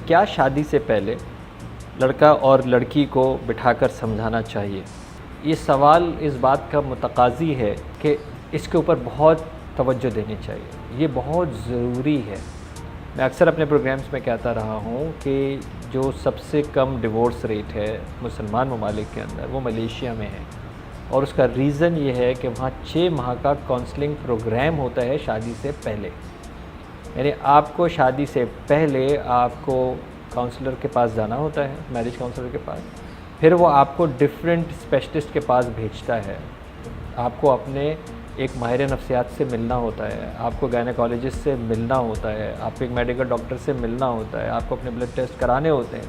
کیا شادی سے پہلے لڑکا اور لڑکی کو بٹھا کر سمجھانا چاہیے؟ یہ سوال اس بات کا متقاضی ہے کہ اس کے اوپر بہت توجہ دینی چاہیے، یہ بہت ضروری ہے۔ میں اکثر اپنے پروگرامز میں کہتا رہا ہوں کہ جو سب سے کم ڈیورس ریٹ ہے مسلمان ممالک کے اندر وہ ملیشیا میں ہے، اور اس کا ریزن یہ ہے کہ وہاں 6 ماہ کا کاؤنسلنگ پروگرام ہوتا ہے شادی سے پہلے۔ یعنی آپ کو شادی سے پہلے آپ کو کاؤنسلر کے پاس جانا ہوتا ہے، میرج کاؤنسلر کے پاس، پھر وہ آپ کو ڈیفرنٹ اسپیشلسٹ کے پاس بھیجتا ہے۔ آپ کو اپنے ایک ماہر نفسیات سے ملنا ہوتا ہے، آپ کو گائنیکالوجسٹ سے ملنا ہوتا ہے، آپ کو ایک میڈیکل ڈاکٹر سے ملنا ہوتا ہے، آپ کو اپنے بلڈ ٹیسٹ کرانے ہوتے ہیں۔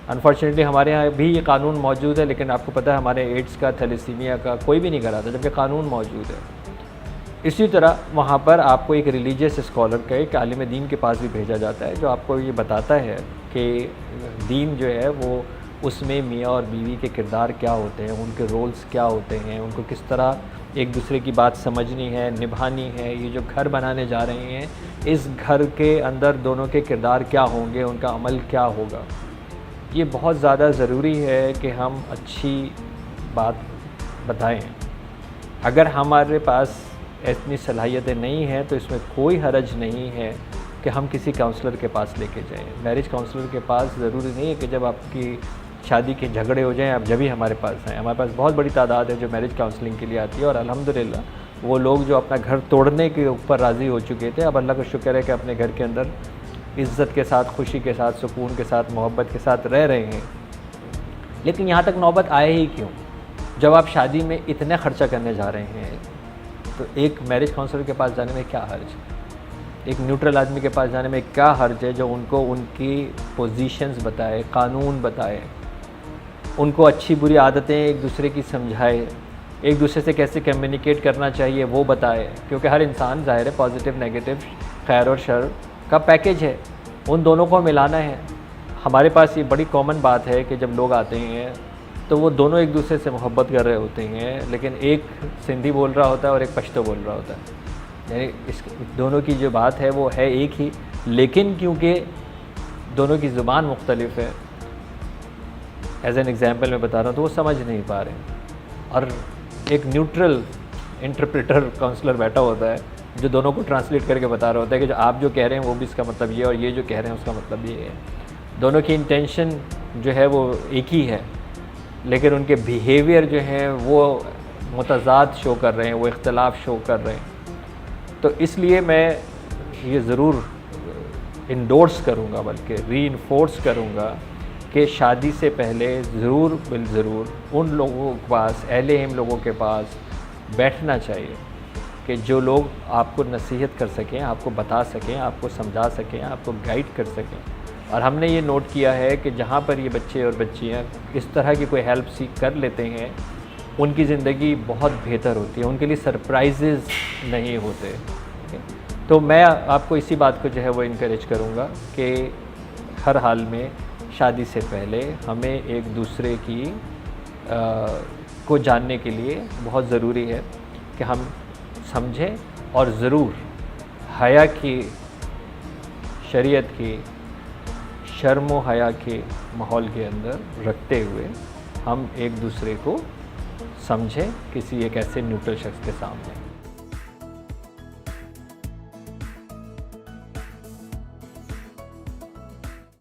انفارچونیٹلی ہمارے یہاں بھی یہ قانون موجود ہے، لیکن آپ کو پتہ ہے ہمارے ایڈز کا، تھیلیسیمیا کا کوئی بھی نہیں کراتا، جبکہ قانون موجود ہے۔ اسی طرح وہاں پر آپ کو ایک ریلیجیس اسکالر کا، ایک عالم دین کے پاس بھی بھیجا جاتا ہے، جو آپ کو یہ بتاتا ہے کہ دین جو ہے وہ اس میں میاں اور بیوی کے کردار کیا ہوتے ہیں، ان کے رولز کیا ہوتے ہیں، ان کو کس طرح ایک دوسرے کی بات سمجھنی ہے، نبھانی ہے۔ یہ جو گھر بنانے جا رہے ہیں، اس گھر کے اندر دونوں کے کردار کیا ہوں گے، ان کا عمل کیا ہوگا۔ یہ بہت زیادہ ضروری ہے کہ ہم اچھی بات بتائیں۔ اگر ہمارے پاس اتنی صلاحیتیں نہیں ہیں تو اس میں کوئی حرج نہیں ہے کہ ہم کسی کاؤنسلر کے پاس لے کے جائیں۔ میرج کاؤنسلر کے پاس ضروری نہیں ہے کہ جب آپ کی شادی کے جھگڑے ہو جائیں آپ جبھی ہمارے پاس آئیں۔ ہمارے پاس بہت بڑی تعداد ہے جو میرج کاؤنسلنگ کے لیے آتی ہے، اور الحمدللہ وہ لوگ جو اپنا گھر توڑنے کے اوپر راضی ہو چکے تھے، اب اللہ کا شکر ہے کہ اپنے گھر کے اندر عزت کے ساتھ، خوشی کے ساتھ، سکون کے ساتھ، محبت کے ساتھ رہ رہے ہیں۔ لیکن یہاں تک نوبت آئے ہی کیوں؟ جب آپ شادی میں اتنا خرچہ کرنے جا رہے ہیں تو ایک میرج کاؤنسلر کے پاس جانے میں کیا حرج ہے؟ ایک نیوٹرل آدمی کے پاس جانے میں کیا حرج ہے جو ان کو ان کی پوزیشنز بتائے، قانون بتائے، ان کو اچھی بری عادتیں ایک دوسرے کی سمجھائے، ایک دوسرے سے کیسے کمیونیکیٹ کرنا چاہیے وہ بتائے، کیونکہ ہر انسان ظاہر ہے پازیٹیو نیگیٹو، خیر اور شر کا پیکیج ہے، ان دونوں کو ملانا ہے۔ ہمارے پاس یہ بڑی کامن بات ہے کہ جب لوگ آتے ہیں تو وہ دونوں ایک دوسرے سے محبت کر رہے ہوتے ہیں، لیکن ایک سندھی بول رہا ہوتا ہے اور ایک پشتو بول رہا ہوتا ہے۔ یعنی اس دونوں کی جو بات ہے وہ ہے ایک ہی، لیکن کیونکہ دونوں کی زبان مختلف ہے، ایز این ایگزامپل میں بتا رہا ہوں، تو وہ سمجھ نہیں پا رہے ہیں، اور ایک نیوٹرل انٹرپریٹر کاؤنسلر بیٹھا ہوتا ہے جو دونوں کو ٹرانسلیٹ کر کے بتا رہا ہوتا ہے کہ جو آپ جو کہہ رہے ہیں وہ بھی اس کا مطلب یہ ہے، اور یہ جو کہہ رہے ہیں اس کا مطلب یہ ہے۔ دونوں کی انٹینشن جو ہے وہ ایک ہی ہے، لیکن ان کے بیہیویئر جو ہیں وہ متضاد شو کر رہے ہیں، وہ اختلاف شو کر رہے ہیں۔ تو اس لیے میں یہ ضرور انڈورس کروں گا، بلکہ ری انفورس کروں گا کہ شادی سے پہلے ضرور بالضرور ان لوگوں کے پاس، اہل علم لوگوں کے پاس بیٹھنا چاہیے کہ جو لوگ آپ کو نصیحت کر سکیں، آپ کو بتا سکیں، آپ کو سمجھا سکیں، آپ کو گائیڈ کر سکیں۔ اور ہم نے یہ نوٹ کیا ہے کہ جہاں پر یہ بچے اور بچیاں اس طرح کی کوئی ہیلپ سیکھ کر لیتے ہیں، ان کی زندگی بہت بہتر ہوتی ہے، ان کے لیے سرپرائزز نہیں ہوتے۔ تو میں آپ کو اسی بات کو جو ہے وہ انکریج کروں گا کہ ہر حال میں شادی سے پہلے ہمیں ایک دوسرے کی کو جاننے کے لیے بہت ضروری ہے کہ ہم سمجھیں، اور ضرور حیا کی، شریعت کی، شرم و حیا کے ماحول کے اندر رکھتے ہوئے ہم ایک دوسرے کو سمجھیں کسی ایک ایسے نیوٹرل شخص کے سامنے۔